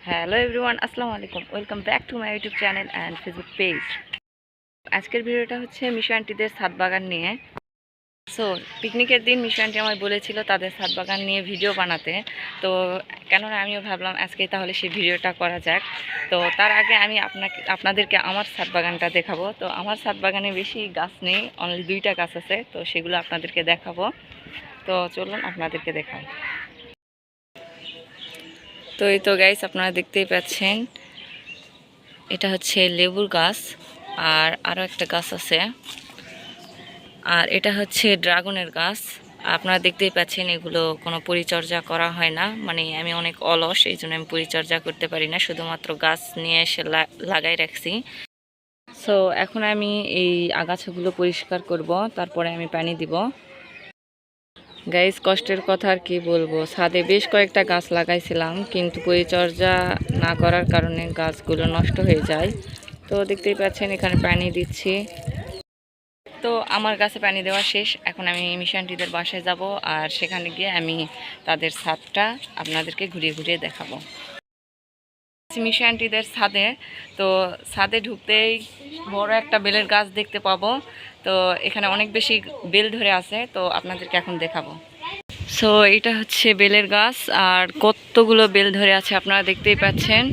Hello everyone, আসসালামু আলাইকুম। Welcome back to my YouTube channel and Facebook page. আজকের ভিডিওটা হচ্ছে মিশু আন্টিদের ছাদ বাগান নিয়ে। সো পিকনিকের দিন মিশু আন্টি আমায় বলেছিল তাদের ছাদ বাগান নিয়ে ভিডিও বানাতে। তো কেননা আমিও ভাবলাম আজকে তাহলে সেই ভিডিওটা করা যাক। তো তার আগে আমি আপনাদেরকে আমার ছাদ বাগানটা দেখাবো। তো আমার ছাদ বাগানে বেশি গাছ নেই, অনলি 2টা গাছ আছে, তো সেগুলো আপনাদেরকে দেখাবো। তো চলুন আপনাদেরকে দেখাই। তো এই তো গাইস, আপনারা দেখতেই পাচ্ছেন এটা হচ্ছে লেবুর গাছ, আর আরও একটা গাছ আছে, আর এটা হচ্ছে ড্রাগনের গাছ। আপনারা দেখতেই পাচ্ছেন এগুলো কোনো পরিচর্যা করা হয় না, মানে আমি অনেক অলস, এই জন্য আমি পরিচর্যা করতে পারি না, শুধুমাত্র গাছ নিয়ে এসে লাগাই রাখছি। সো এখন আমি এই আগাছাগুলো পরিষ্কার করব, তারপরে আমি পানি দিব। গাইস, কষ্টের কথা আর কি বলবো, ছাদে বেশ কয়েকটা গাছ লাগাইছিলাম, কিন্তু পরিচর্যা না করার কারণে গাছগুলো নষ্ট হয়ে যায়। তো দেখতেই পাচ্ছেন এখানে পানি দিচ্ছি। তো আমার গাছে পানি দেওয়া শেষ, এখন আমি মিশু আন্টিদের বাসায় যাব, আর সেখানে গিয়ে আমি তাদের ছাদটা আপনাদেরকে ঘুরিয়ে ঘুরিয়ে দেখাবো। মিশু আন্টিদের ছাদে, তো ছাদে ঢুকতেই বড় একটা বেলের গাছ দেখতে পাবো। তো এখানে অনেক বেশি বেল ধরে আছে, তো আপনাদেরকে এখন দেখাবো। সো এটা হচ্ছে বেলের গাছ, আর কতগুলো বেল ধরে আছে আপনারা দেখতেই পাচ্ছেন।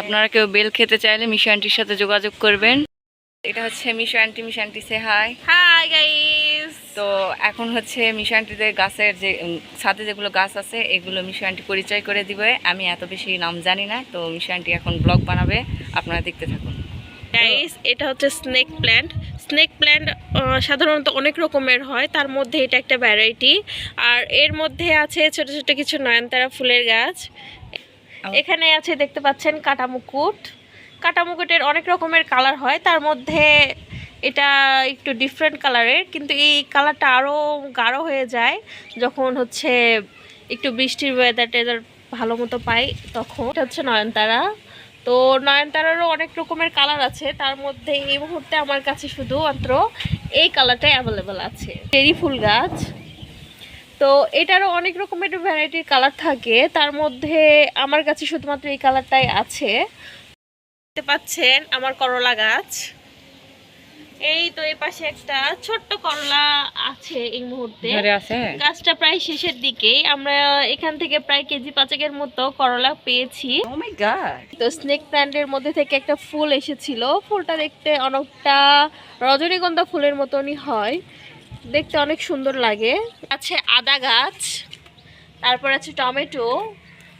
আপনারা কেউ বেল খেতে চাইলে মিশু আন্টির সাথে যোগাযোগ করবেন। এটা হচ্ছে মিশু আন্টি। মিশু আন্টি সে হাই। Hi guys. তো এখন হচ্ছে মিশু আন্টিদের গাছের যে ছাদে যেগুলো গাছ আছে এগুলো মিশু আন্টি পরিচয় করে দিবে। আমি এত বেশি নাম জানি না, তো মিশু আন্টি এখন ব্লগ বানাবে, আপনারা দেখতে থাকুন। গাইস, এটা হচ্ছে স্নেক প্ল্যান্ট। স্নেক প্ল্যান্ট সাধারণত অনেক রকমের হয়, তার মধ্যে এটা একটা ভ্যারাইটি। আর এর মধ্যে আছে ছোট ছোট কিছু নয়নতারা ফুলের গাছ। এখানে আছে, দেখতে পাচ্ছেন, কাটামুকুট। কাটামুকুটের অনেক রকমের কালার হয়, তার মধ্যে এটা একটু ডিফারেন্ট কালারের, কিন্তু এই কালারটা আরও গাঢ় হয়ে যায় যখন হচ্ছে একটু বৃষ্টির ওয়েদার টেদার ভালো মতো পাই তখন। এটা হচ্ছে নয়নতারা। তো নয়নতারারও অনেক রকমের কালার আছে, তার মধ্যে এই মুহূর্তে আমার কাছে শুধুমাত্র এই কালারটাই অ্যাভেলেবেল আছে। চেরি ফুল গাছ, তো এটারও অনেক রকমের ভ্যারাইটির কালার থাকে, তার মধ্যে আমার কাছে শুধুমাত্র এই কালারটাই আছে। দেখতে পাচ্ছেন আমার করলা গাছ। এই তো এই পাশে একটা ছোট্ট করলা আছে এই মুহূর্তে। গাছটা প্রায় শেষের দিকেই, আমরা এখান থেকে প্রায় কেজি 5 মতো করলা পেয়েছি। ও মাই গড। তো স্নেক প্ল্যান্টের মধ্যে থেকে একটা ফুল এসেছিল, ফুলটা দেখতে অনেকটা রজনীগন্ধা ফুলের মতনই হয়, দেখতে অনেক সুন্দর লাগে। আছে আদা গাছ, তারপর আছে টমেটো,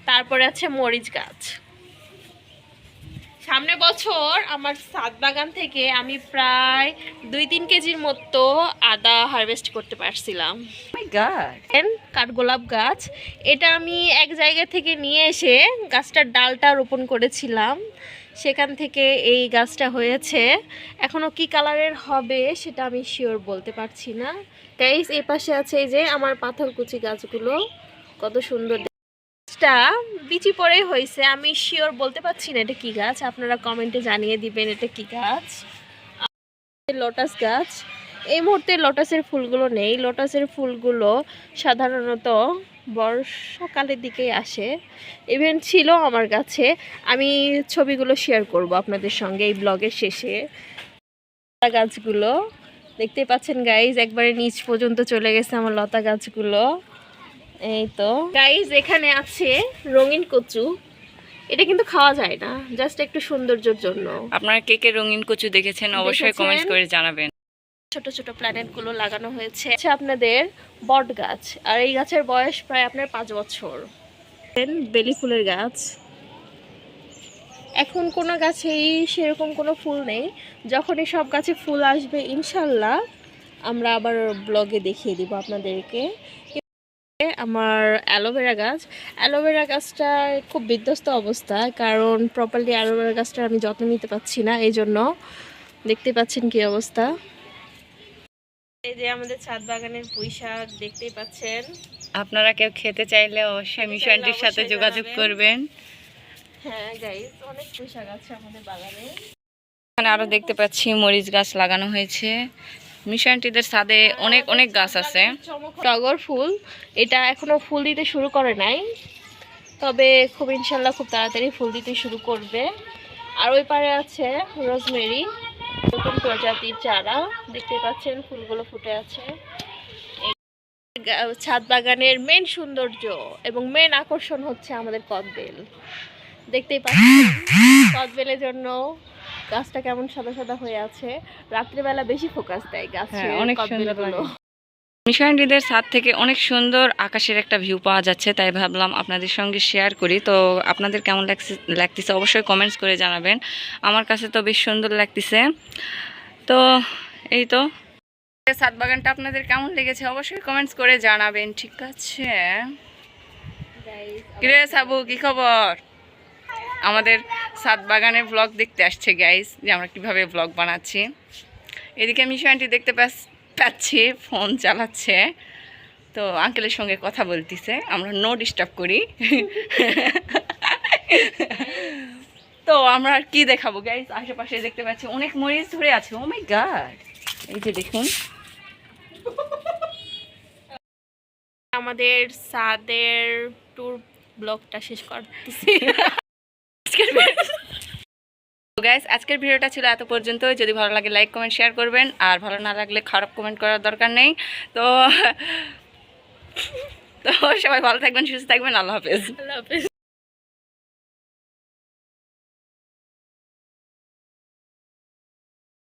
তারপরে আছে মরিচ গাছ। সামনের বছর আমার ছাদ বাগান থেকে আমি প্রায় 2-3 কেজির মতো আদা হারভেস্ট করতে পারছিলাম। কাঠগোলাপ গাছ, এটা আমি এক জায়গা থেকে নিয়ে এসে গাছটার ডালটা রোপণ করেছিলাম, সেখান থেকে এই গাছটা হয়েছে। এখনও কি কালারের হবে সেটা আমি শিওর বলতে পারছি না। গাইস, এই পাশে আছে এই যে আমার পাথরকুচি গাছগুলো, কত সুন্দর। গাছটা বিচি পরেই হয়েছে, আমি শিওর বলতে পারছি না এটা কি গাছ, আপনারা কমেন্টে জানিয়ে দিবেন এটা কি গাছ। লোটাস গাছ, এই মুহূর্তে লোটাসের ফুলগুলো নেই, লোটাসের ফুলগুলো সাধারণত বর্ষাকালের দিকেই আসে। ইভেন ছিল আমার কাছে, আমি ছবিগুলো শেয়ার করব আপনাদের সঙ্গে এই ব্লগের শেষে। গাছগুলো দেখতেই পাচ্ছেন গাইজ, একবারে নিচ পর্যন্ত চলে গেছে আমার লতা গাছগুলো। এই তো গাইজ, এখানে আছে রঙিন কচু। এটা কিন্তু খাওয়া যায় না, জাস্ট একটু সৌন্দর্যের জন্য। আপনারা কে কে রঙিন কচু দেখেছেন অবশ্যই কমেন্টস করে জানাবেন। ছোট ছোট প্ল্যানেট গুলো লাগানো হয়েছে। আপনাদের বট গাছ, আর এই গাছের বয়স প্রায় আপনার 5 বছর। বেলি ফুলের গাছ, এখন কোনো গাছেই সেরকম কোনো ফুল নেই, যখনই সব গাছে ফুল আসবে ইনশাল্লাহ আমরা আবার ব্লগে দেখিয়ে দিব আপনাদেরকে। আমার অ্যালোভেরা গাছ, অ্যালোভেরা গাছটা খুব বিধ্বস্ত অবস্থা, কারণ প্রপারলি অ্যালোভেরা গাছটা আমি যত্ন নিতে পারছি না, এই জন্য দেখতে পাচ্ছেন কি অবস্থা। এই যে আমাদের ছাদ বাগানের পুঁই শাক দেখতেই পাচ্ছেন। আপনারা কেউ খেতে চাইলে অবশ্যই মিশু আন্টির সাথে যোগাযোগ করবেন। হ্যাঁ গাইস, অনেক পুঁই শাক আছে আমাদের বাগানে। এখানে আরো দেখতে পাচ্ছি মরিচ গাছ লাগানো হয়েছে। মিশু আন্টিদের ছাদে অনেক অনেক গাছ আছে। টগর ফুল, এটা এখনো ফুল দিতে শুরু করে নাই, তবে খুব ইনশাল্লাহ খুব তাড়াতাড়ি ফুল দিতে শুরু করবে। আর ওই পারে আছে রোজমেরি, নতুন প্রজাতির চারা, দেখতে পাচ্ছেন ফুলগুলো ফুটে আছে। ছাদ বাগানের মেন সৌন্দর্য এবং মেন আকর্ষণ হচ্ছে আমাদের কদবেল। দেখতেই পাচ্ছেন কদবেলের জন্য গাছটা কেমন সাদা সাদা হয়ে আছে। রাত্রিবেলা বেশি ফোকাস দেয় গাছে, অনেক সুন্দর কদবেলগুলো। লাগে। মিশান্ডিদের ছাদ থেকে অনেক সুন্দর আকাশের একটা ভিউ পাওয়া যাচ্ছে, তাই ভাবলাম আপনাদের সঙ্গে শেয়ার করি। তো আপনাদের কেমন লাগতেছে অবশ্যই কমেন্টস করে জানাবেন। আমার কাছে তো বেশ সুন্দর লাগতেছে। তো এই তো ছাদ বাগানটা আপনাদের কেমন লেগেছে অবশ্যই কমেন্টস করে জানাবেন, ঠিক আছে? কিরে সাবু, কি খবর? আমাদের ছাদ বাগানে ব্লগ দেখতে আসছে গাইস, যে আমরা কিভাবে ব্লগ বানাচ্ছি। এদিকে মিশু আন্টি দেখতে পাচ্ছি ফোন চালাচ্ছে, তো আঙ্কেলের সঙ্গে কথা বলতেছে, আমরা নো ডিস্টার্ব করি। তো আমরা আর কি দেখাবো গাইস, আশেপাশে দেখতে পাচ্ছি অনেক মরিচ ধরে আছে। ও মাই গড, এই যে দেখুন। আমাদের ছাদের ট্যুর ব্লগটা শেষ করতেছি। গাইস আজকের ভিডিওটা ছিল এত পর্যন্ত। যদি ভালো লাগে লাইক কমেন্ট শেয়ার করবেন, আর ভালো না লাগলে খারাপ কমেন্ট করার দরকার নেই। তো সবাই ভালো থাকবেন, সুস্থ থাকবেন। আল্লাহ হাফেজ। আল্লাহ হাফেজ।